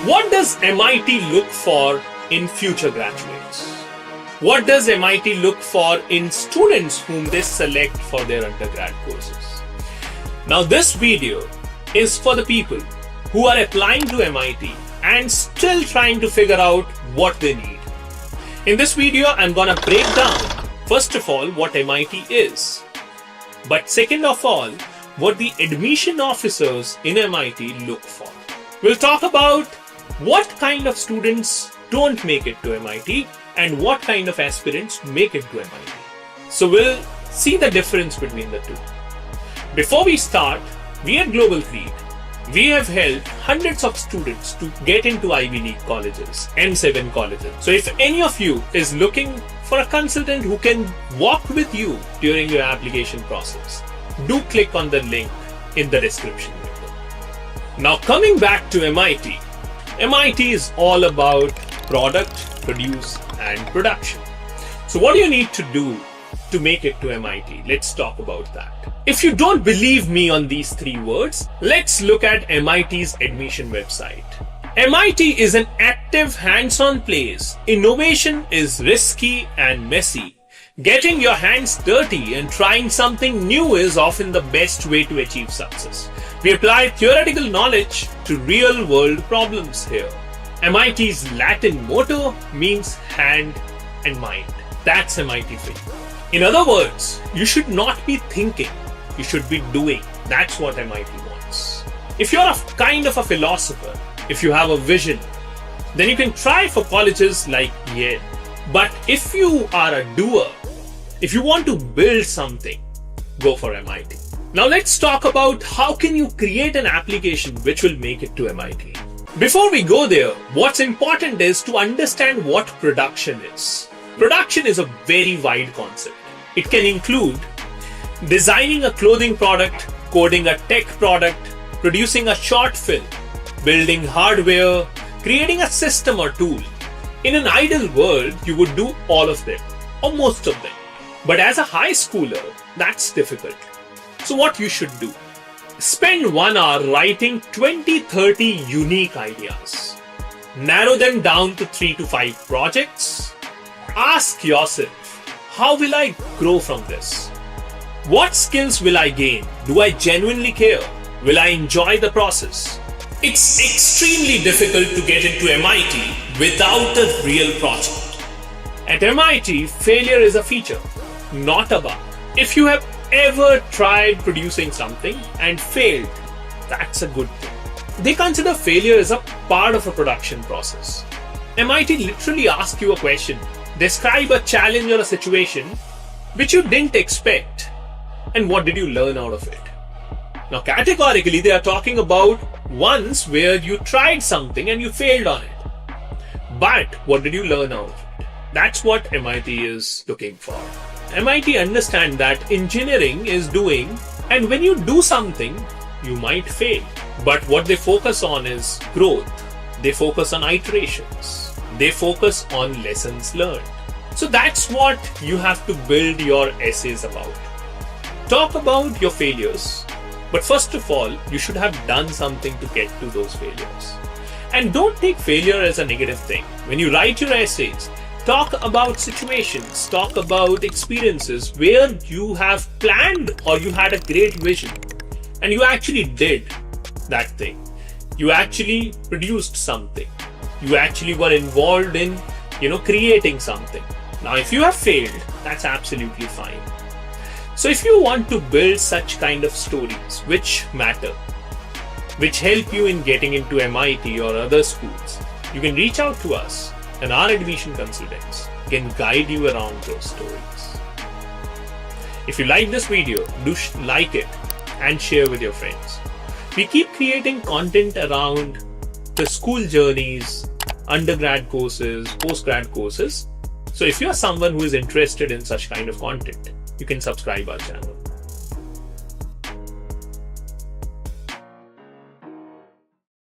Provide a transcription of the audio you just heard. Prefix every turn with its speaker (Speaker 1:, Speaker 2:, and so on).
Speaker 1: What does MIT look for in future graduates? What does MIT look for in students whom they select for their undergrad courses? Now this video is for the people who are applying to MIT and still trying to figure out what they need. In this video, I'm gonna break down, first of all, what MIT is. But second of all, what the admission officers in MIT look for. We'll talk about what kind of students don't make it to MIT and what kind of aspirants make it to MIT. So we'll see the difference between the two. Before we start, we at Global Creed, we have helped hundreds of students to get into Ivy League colleges, M7 colleges. So if any of you is looking for a consultant who can walk with you during your application process, do click on the link in the description window. Now coming back to MIT, MIT is all about product, produce and production. So what do you need to do to make it to MIT? Let's talk about that. If you don't believe me on these three words, let's look at MIT's admission website. MIT is an active hands-on place. Innovation is risky and messy. Getting your hands dirty and trying something new is often the best way to achieve success. We apply theoretical knowledge to real-world problems here. MIT's Latin motto means hand and mind. That's MIT for you. In other words, you should not be thinking, you should be doing. That's what MIT wants. If you're a kind of a philosopher, if you have a vision, then you can try for colleges like Yale. But if you are a doer, if you want to build something, go for MIT. Now let's talk about how can you create an application which will make it to MIT. Before we go there, what's important is to understand what production is. Production is a very wide concept. It can include designing a clothing product, coding a tech product, producing a short film, building hardware, creating a system or tool. In an ideal world, you would do all of them, or most of them. But as a high schooler, that's difficult. So what you should do? Spend 1 hour writing 20-30 unique ideas. Narrow them down to 3 to 5 projects. Ask yourself, how will I grow from this? What skills will I gain? Do I genuinely care? Will I enjoy the process? It's extremely difficult to get into MIT without a real project. At MIT, failure is a feature, not a bug. If you have ever tried producing something and failed, that's a good thing. They consider failure as a part of a production process. MIT literally asks you a question. Describe a challenge or a situation which you didn't expect, and what did you learn out of it? Now categorically they are talking about once where you tried something and you failed on it. But what did you learn out of it? That's what MIT is looking for. MIT understand that engineering is doing, and when you do something, you might fail. But what they focus on is growth. They focus on iterations. They focus on lessons learned. So that's what you have to build your essays about. Talk about your failures, but first of all, you should have done something to get to those failures. And don't take failure as a negative thing. When you write your essays, talk about situations, talk about experiences where you have planned or you had a great vision and you actually did that thing. You actually produced something. You actually were involved in, creating something. Now, if you have failed, that's absolutely fine. So if you want to build such kind of stories which matter, which help you in getting into MIT or other schools, you can reach out to us. And our admission consultants can guide you around those stories. If you like this video, do like it and share with your friends. We keep creating content around the school journeys, undergrad courses, postgrad courses. So if you are someone who is interested in such kind of content, you can subscribe our channel.